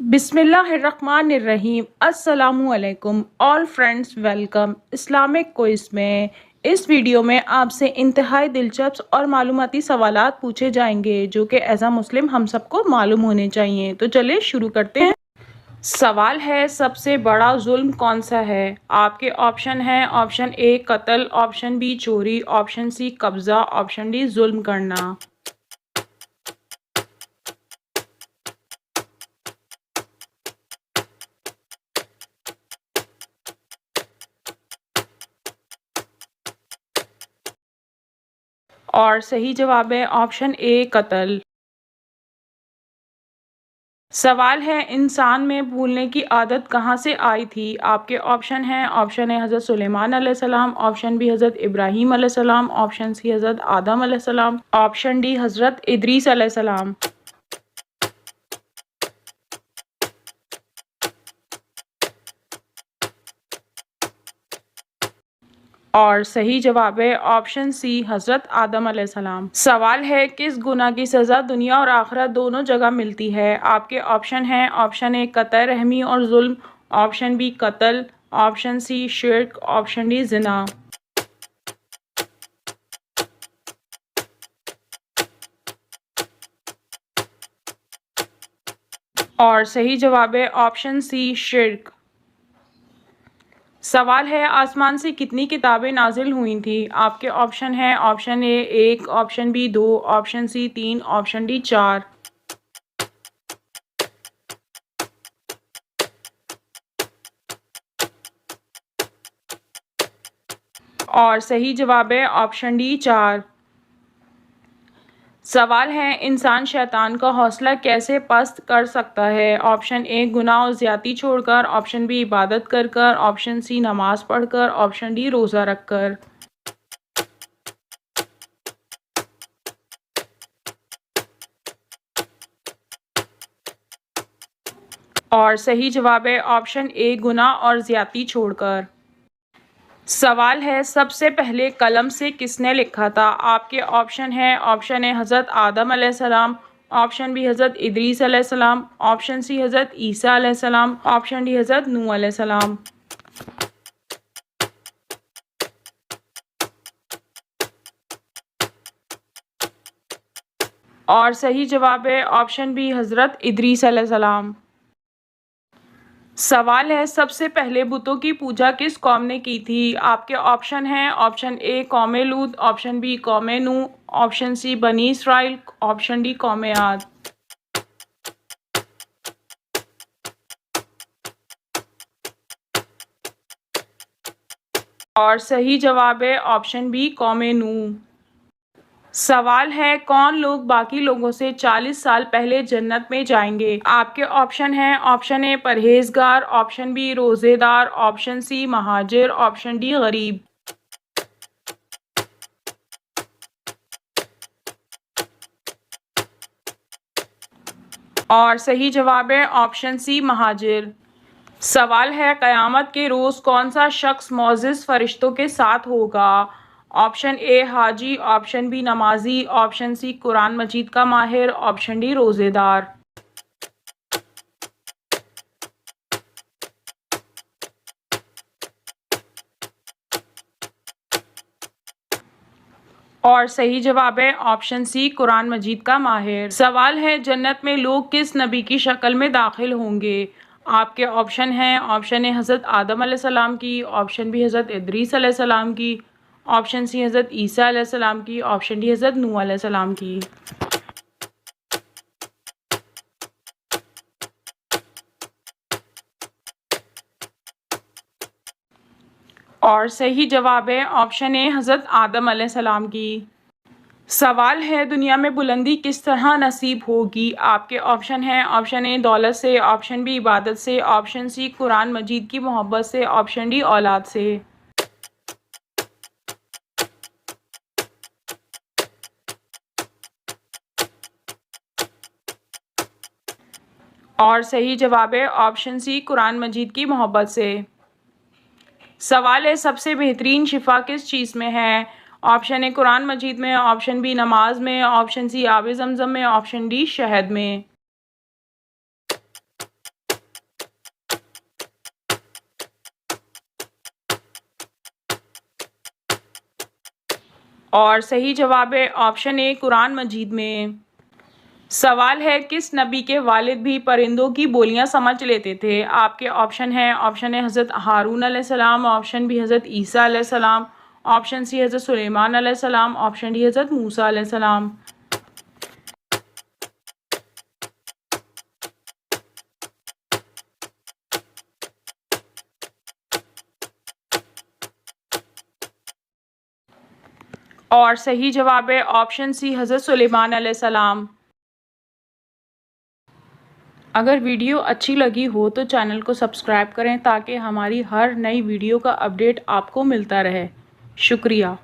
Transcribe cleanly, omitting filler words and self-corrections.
बिस्मिल्लाहिर्रहमानिर्रहीम। अस्सलामुअलैकुम all friends, welcome Islamic quiz में। इस वीडियो में आपसे इंतहाई दिलचस्प और मालूमाती सवालात पूछे जाएंगे जो कि एज अ मुस्लिम हम सबको मालूम होने चाहिए। तो चलिए शुरू करते हैं। सवाल है, सबसे बड़ा जुल्म कौन सा है? आपके ऑप्शन हैं, ऑप्शन ए कत्ल, ऑप्शन बी चोरी, ऑप्शन सी कब्जा, ऑप्शन डी जुल्म करना। और सही जवाब है ऑप्शन ए कत्ल। सवाल है, इंसान में भूलने की आदत कहाँ से आई थी? आपके ऑप्शन हैं, ऑप्शन ए हज़रत सुलेमान अलैहिस्सलाम, ऑप्शन बी हज़रत इब्राहीम अलैहिस्सलाम, ऑप्शन सी हज़रत आदम अलैहिस्सलाम, ऑप्शन डी हज़रत इदरीस अलैहिस्सलाम। और सही जवाब है ऑप्शन सी हज़रत आदम अलैहिस्सलाम। सवाल है, किस गुनाह की सज़ा दुनिया और आखिरत दोनों जगह मिलती है? आपके ऑप्शन हैं, ऑप्शन ए कतई रहमी और जुल्म, ऑप्शन बी कत्ल, ऑप्शन सी शिर्क, ऑप्शन डी जिना। और सही जवाब है ऑप्शन सी शिर्क। सवाल है, आसमान से कितनी किताबें नाजिल हुई थी? आपके ऑप्शन हैं, ऑप्शन ए एक, ऑप्शन बी दो, ऑप्शन सी तीन, ऑप्शन डी चार। और सही जवाब है ऑप्शन डी चार। सवाल है, इंसान शैतान का हौसला कैसे पस्त कर सकता है? ऑप्शन ए गुनाह और ज़्यादती छोड़कर, ऑप्शन बी इबादत कर कर, ऑप्शन सी नमाज पढ़कर, ऑप्शन डी रोज़ा रखकर। और सही जवाब है ऑप्शन ए गुनाह और ज़्यादती छोड़कर। सवाल है, सबसे पहले कलम से किसने लिखा था? आपके ऑप्शन हैं, ऑप्शन ए हज़रत आदम अलैहिस्सलाम, ऑप्शन बी हज़रत इदरीस अलैहिस्सलाम, ऑप्शन सी हज़रत ईसा अलैहिस्सलाम, ऑप्शन डी हज़रत नूह अलैहिस्सलाम। और सही जवाब है ऑप्शन बी हज़रत इदरीस अलैहिस्सलाम। सवाल है, सबसे पहले बुतों की पूजा किस कौम ने की थी? आपके ऑप्शन हैं, ऑप्शन ए कौम लूत, ऑप्शन बी कौम नूह, ऑप्शन सी बनी इसराइल, ऑप्शन डी कौम आद। और सही जवाब है ऑप्शन बी कौम नूह। सवाल है, कौन लोग बाकी लोगों से 40 साल पहले जन्नत में जाएंगे? आपके ऑप्शन हैं, ऑप्शन ए परहेजगार, ऑप्शन बी रोजेदार, ऑप्शन सी महाजिर, ऑप्शन डी गरीब। और सही जवाब है ऑप्शन सी महाजिर। सवाल है, क़यामत के रोज़ कौन सा शख्स मोअज़्ज़िज़ फरिश्तों के साथ होगा? ऑप्शन ए हाजी, ऑप्शन बी नमाजी, ऑप्शन सी कुरान मजीद का माहिर, ऑप्शन डी रोज़ेदार। और सही जवाब है ऑप्शन सी कुरान मजीद का माहिर। सवाल है, जन्नत में लोग किस नबी की शक्ल में दाखिल होंगे? आपके ऑप्शन हैं, ऑप्शन ए हज़रत आदम अलैहिस्सलाम की, ऑप्शन बी हज़रत इदरीस अलैहिस्सलाम की, ऑप्शन सी हज़रत ईसा अलैहिस्सलाम की, ऑप्शन डी हज़रत नूह अलैहिस्सलाम की। और सही जवाब है ऑप्शन ए हज़रत आदम अलैहिस्सलाम की। सवाल है, दुनिया में बुलंदी किस तरह नसीब होगी? आपके ऑप्शन हैं, ऑप्शन ए दौलत से, ऑप्शन बी इबादत से, ऑप्शन सी कुरान मजीद की मोहब्बत से, ऑप्शन डी औलाद से। और सही जवाब है ऑप्शन सी कुरान मजीद की मोहब्बत से। सवाल है, सबसे बेहतरीन शिफा किस चीज़ में है? ऑप्शन ए कुरान मजीद में, ऑप्शन बी नमाज में, ऑप्शन सी आब ज़मज़म में, ऑप्शन डी शहद में। और सही जवाब है ऑप्शन ए कुरान मजीद में। सवाल है, किस नबी के वालिद भी परिंदों की बोलियां समझ लेते थे? आपके ऑप्शन है, ऑप्शन ए हज़रत हारून अलैहिस्सलाम, ऑप्शन बी हज़रत ईसा अलैहिस्सलाम, ऑप्शन सी हज़रत सुलेमान अलैहिस्सलाम, ऑप्शन डी हज़रत मूसा अलैहिस्सलाम। और सही जवाब है ऑप्शन सी हज़रत सुलेमान अलैहिस्सलाम। अगर वीडियो अच्छी लगी हो तो चैनल को सब्सक्राइब करें ताकि हमारी हर नई वीडियो का अपडेट आपको मिलता रहे। शुक्रिया।